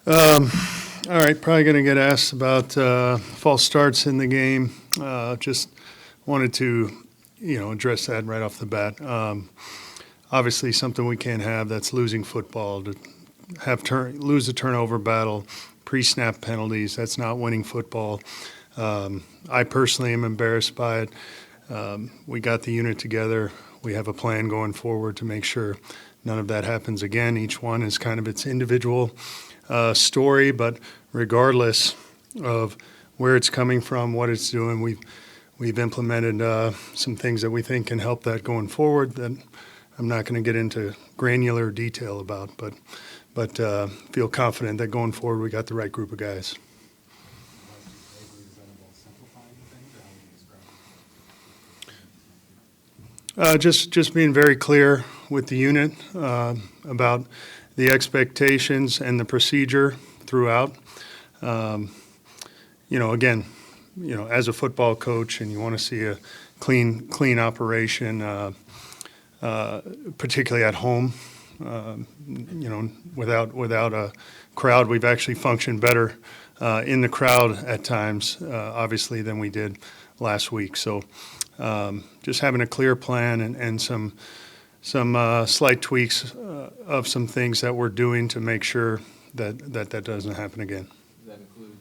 All right, probably going to get asked about false starts in the game. Just wanted to, address that right off the bat. Obviously, something we can't have. That's losing football. To lose a turnover battle, pre-snap penalties. That's not winning football. I personally am embarrassed by it. We got the unit together. We have a plan going forward to make sure none of that happens again. Each one is kind of its individual story, but regardless of where it's coming from, what it's doing, we've implemented some things that we think can help that going forward that I'm not going to get into granular detail about, but feel confident that going forward we got the right group of guys. Just being very clear with the unit about the expectations and the procedure throughout. Again, as a football coach, and you want to see a clean operation, particularly at home. Without a crowd, we've actually functioned better in the crowd at times, obviously, than we did last week. So just having a clear plan and some slight tweaks of some things that we're doing to make sure that doesn't happen again. Does that include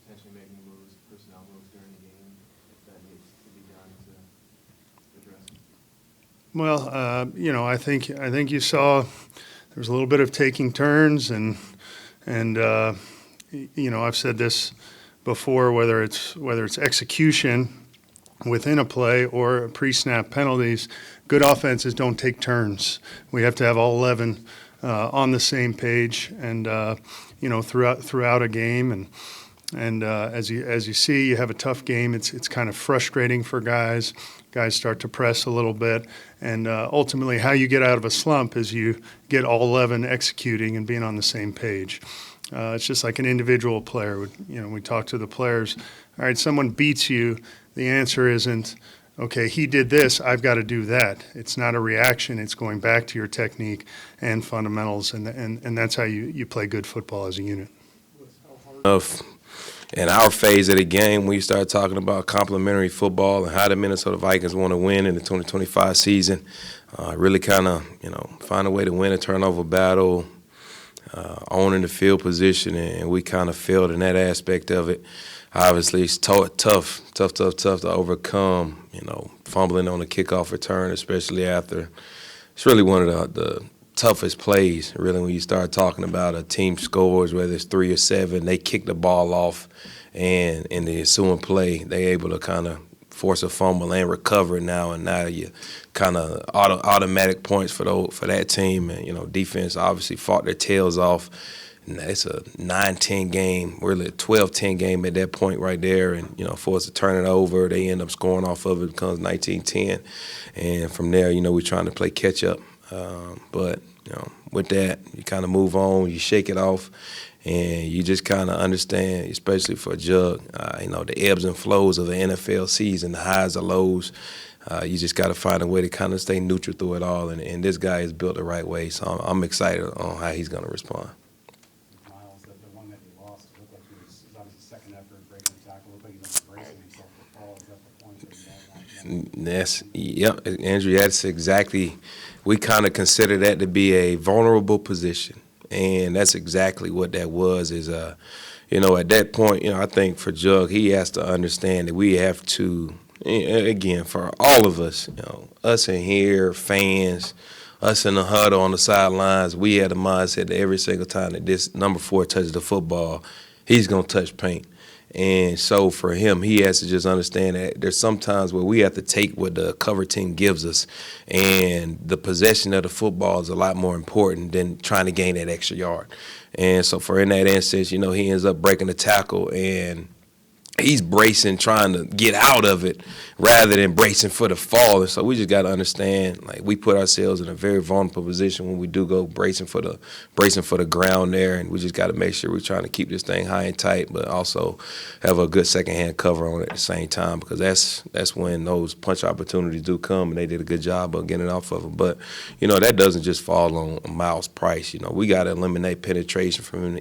potentially making personnel moves during the game, if that needs to be done to address it? Well, I think you saw there was a little bit of taking turns, and I've said this before, whether it's execution within a play or pre-snap penalties, good offenses don't take turns. We have to have all 11 on the same page, and throughout a game, and as you see, you have a tough game. It's kind of frustrating for guys. Guys start to press a little bit, and ultimately, how you get out of a slump is you get all 11 executing and being on the same page. It's just like an individual player. We talk to the players. All right, someone beats you. The answer isn't, okay, he did this, I've got to do that. It's not a reaction. It's going back to your technique and fundamentals, and that's how you play good football as a unit. In our phase of the game, we start talking about complementary football and how the Minnesota Vikings want to win in the 2025 season. Really kind of, find a way to win a turnover battle, owning the field position, and we kind of failed in that aspect of it. Obviously, it's tough to overcome, fumbling on the kickoff return, especially after. It's really one of the toughest plays, really, when you start talking about a team scores, whether it's 3 or 7, they kick the ball off, and in the ensuing play, they able to kind of force a fumble and recover now, and now you kind of automatic points for that team. And, defense obviously fought their tails off. And it's a 9-10 game, really a 12-10 game at that point right there. And, for us to turn it over, they end up scoring off of it, becomes 19-10. And from there, we're trying to play catch up. But with that, you kind of move on, you shake it off, and you just kind of understand, especially for Jug, the ebbs and flows of the NFL season, the highs, the lows. You just got to find a way to kind of stay neutral through it all. And this guy is built the right way, so I'm excited on how he's going to respond. Myles, the one that he lost, it looked like he was obviously second effort, breaking the tackle, looked like he was bracing himself to fall. Is that the point that you Yep, Andrew, that's exactly, we kind of consider that to be a vulnerable position. And that's exactly what that was is, at that point, I think for Jug, he has to understand that we have to, again, for all of us, us in here, fans, us in the huddle on the sidelines, we had a mindset that every single time that this number 4 touches the football, he's going to touch paint. And so for him, he has to just understand that there's some times where we have to take what the cover team gives us, and the possession of the football is a lot more important than trying to gain that extra yard. And so for in that instance, he ends up breaking the tackle, and he's bracing, trying to get out of it rather than bracing for the fall. And so we just got to understand, like, we put ourselves in a very vulnerable position when we do go bracing for the ground there, and we just got to make sure we're trying to keep this thing high and tight, but also have a good second-hand cover on it at the same time, because that's when those punch opportunities do come, and they did a good job of getting off of them. But, that doesn't just fall on Myles Price. We got to eliminate penetration from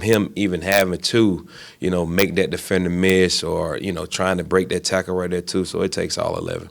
him even having to, make that defender miss or, trying to break that tackle right there too. So it takes all 11.